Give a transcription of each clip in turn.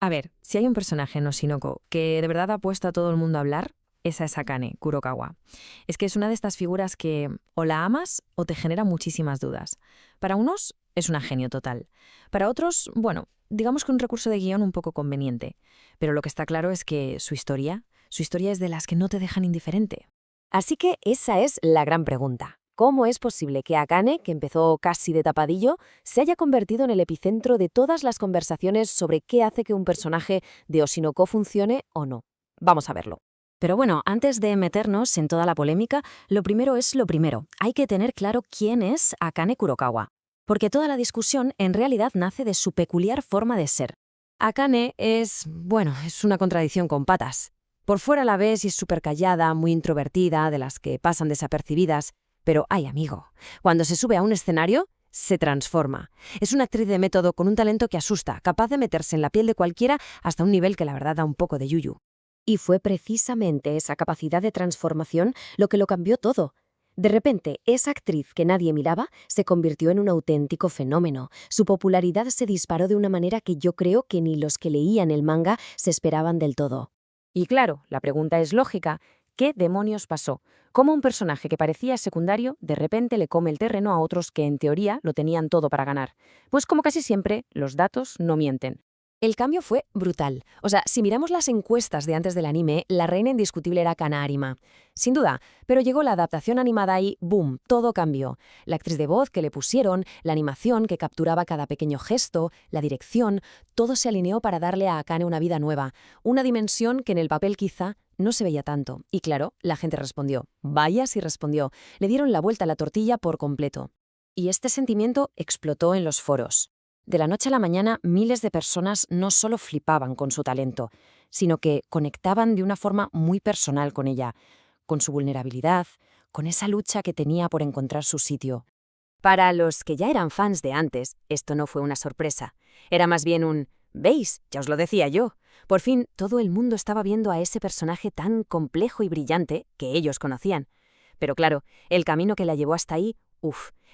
A ver, si hay un personaje en Oshinoko que de verdad ha puesto a todo el mundo a hablar, esa es Akane Kurokawa. Es que es una de estas figuras que o la amas o te genera muchísimas dudas. Para unos es una genio total. Para otros, bueno, digamos que un recurso de guión un poco conveniente. Pero lo que está claro es que su historia es de las que no te dejan indiferente. Así que esa es la gran pregunta. ¿Cómo es posible que Akane, que empezó casi de tapadillo, se haya convertido en el epicentro de todas las conversaciones sobre qué hace que un personaje de Oshinoko funcione o no? Vamos a verlo. Pero bueno, antes de meternos en toda la polémica, lo primero es lo primero. Hay que tener claro quién es Akane Kurokawa. Porque toda la discusión en realidad nace de su peculiar forma de ser. Akane es una contradicción con patas. Por fuera la ves y es súper callada, muy introvertida, de las que pasan desapercibidas. Pero, ay amigo, cuando se sube a un escenario, se transforma. Es una actriz de método con un talento que asusta, capaz de meterse en la piel de cualquiera hasta un nivel que la verdad da un poco de yuyu. Y fue precisamente esa capacidad de transformación lo que lo cambió todo. De repente, esa actriz que nadie miraba se convirtió en un auténtico fenómeno. Su popularidad se disparó de una manera que yo creo que ni los que leían el manga se esperaban del todo. Y claro, la pregunta es lógica. ¿Qué demonios pasó? ¿Cómo un personaje que parecía secundario de repente le come el terreno a otros que en teoría lo tenían todo para ganar? Pues como casi siempre, los datos no mienten. El cambio fue brutal. O sea, si miramos las encuestas de antes del anime, la reina indiscutible era Kana Arima. Sin duda, pero llegó la adaptación animada y ¡boom!, todo cambió. La actriz de voz que le pusieron, la animación que capturaba cada pequeño gesto, la dirección, todo se alineó para darle a Akane una vida nueva, una dimensión que en el papel quizá no se veía tanto. Y claro, la gente respondió. Vaya si respondió. Le dieron la vuelta a la tortilla por completo. Y este sentimiento explotó en los foros. De la noche a la mañana, miles de personas no solo flipaban con su talento, sino que conectaban de una forma muy personal con ella, con su vulnerabilidad, con esa lucha que tenía por encontrar su sitio. Para los que ya eran fans de antes, esto no fue una sorpresa. Era más bien un «¿Veis? Ya os lo decía yo». Por fin, todo el mundo estaba viendo a ese personaje tan complejo y brillante que ellos conocían. Pero claro, el camino que la llevó hasta ahí,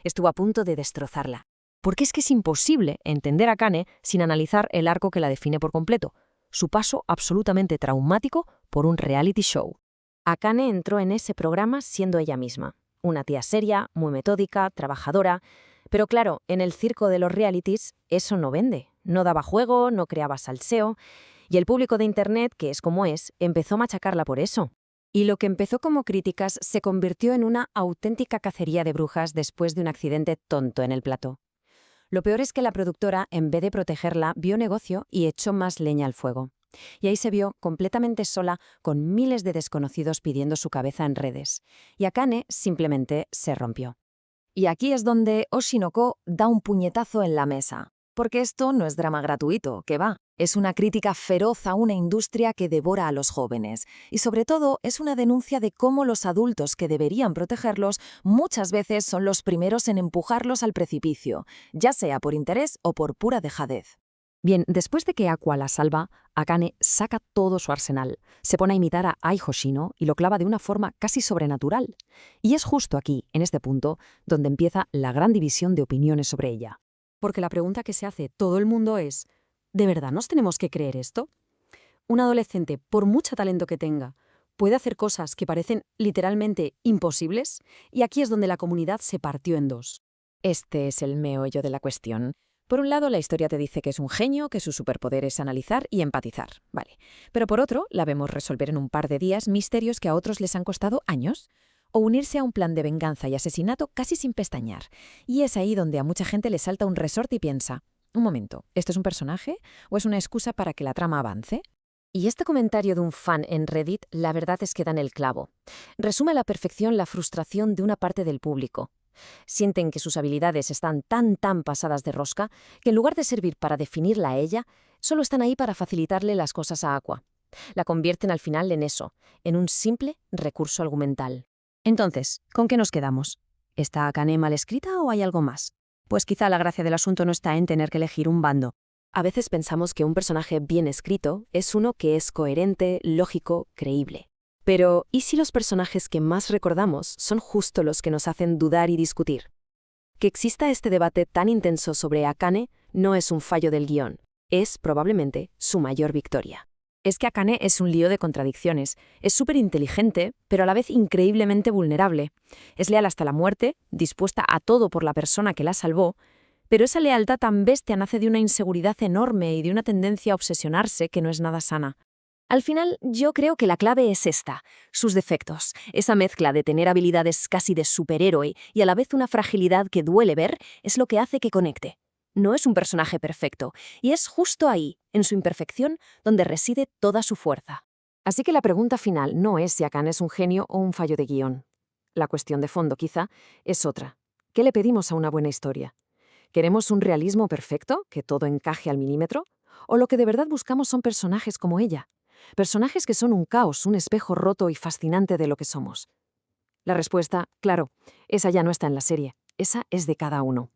estuvo a punto de destrozarla. Porque es que es imposible entender a Kane sin analizar el arco que la define por completo, su paso absolutamente traumático por un reality show. Akane entró en ese programa siendo ella misma, una tía seria, muy metódica, trabajadora, pero claro, en el circo de los realities eso no vende, no daba juego, no creaba salseo, y el público de Internet, que es como es, empezó a machacarla por eso. Y lo que empezó como críticas se convirtió en una auténtica cacería de brujas después de un accidente tonto en el plató. Lo peor es que la productora, en vez de protegerla, vio negocio y echó más leña al fuego. Y ahí se vio completamente sola, con miles de desconocidos pidiendo su cabeza en redes. Y Akane simplemente se rompió. Y aquí es donde Oshinoko da un puñetazo en la mesa. Porque esto no es drama gratuito, que va. Es una crítica feroz a una industria que devora a los jóvenes. Y sobre todo es una denuncia de cómo los adultos que deberían protegerlos muchas veces son los primeros en empujarlos al precipicio, ya sea por interés o por pura dejadez. Bien, después de que Aqua la salva, Akane saca todo su arsenal, se pone a imitar a Ai Hoshino y lo clava de una forma casi sobrenatural. Y es justo aquí, en este punto, donde empieza la gran división de opiniones sobre ella. Porque la pregunta que se hace todo el mundo es, ¿de verdad nos tenemos que creer esto? Un adolescente, por mucho talento que tenga, puede hacer cosas que parecen literalmente imposibles, y aquí es donde la comunidad se partió en dos. Este es el meollo de la cuestión. Por un lado, la historia te dice que es un genio, que su superpoder es analizar y empatizar, vale. Pero por otro, la vemos resolver en un par de días misterios que a otros les han costado años, o unirse a un plan de venganza y asesinato casi sin pestañear. Y es ahí donde a mucha gente le salta un resorte y piensa, un momento, ¿esto es un personaje o es una excusa para que la trama avance? Y este comentario de un fan en Reddit, la verdad es que da en el clavo. Resume a la perfección la frustración de una parte del público. Sienten que sus habilidades están tan pasadas de rosca que en lugar de servir para definirla a ella, solo están ahí para facilitarle las cosas a Aqua. La convierten al final en eso, en un simple recurso argumental. Entonces, ¿con qué nos quedamos? ¿Está Akane mal escrita o hay algo más? Pues quizá la gracia del asunto no está en tener que elegir un bando. A veces pensamos que un personaje bien escrito es uno que es coherente, lógico, creíble. Pero, ¿y si los personajes que más recordamos son justo los que nos hacen dudar y discutir? Que exista este debate tan intenso sobre Akane no es un fallo del guión, Es probablemente su mayor victoria. Es que Akane es un lío de contradicciones. Es súper inteligente, pero a la vez increíblemente vulnerable. Es leal hasta la muerte, dispuesta a todo por la persona que la salvó, pero esa lealtad tan bestia nace de una inseguridad enorme y de una tendencia a obsesionarse que no es nada sana. Al final, yo creo que la clave es esta, sus defectos, esa mezcla de tener habilidades casi de superhéroe y a la vez una fragilidad que duele ver, es lo que hace que conecte. No es un personaje perfecto, y es justo ahí, en su imperfección, donde reside toda su fuerza. Así que la pregunta final no es si Akane es un genio o un fallo de guión. La cuestión de fondo, quizá, es otra. ¿Qué le pedimos a una buena historia? ¿Queremos un realismo perfecto, que todo encaje al milímetro? ¿O lo que de verdad buscamos son personajes como ella? Personajes que son un caos, un espejo roto y fascinante de lo que somos. La respuesta, claro, esa ya no está en la serie, esa es de cada uno.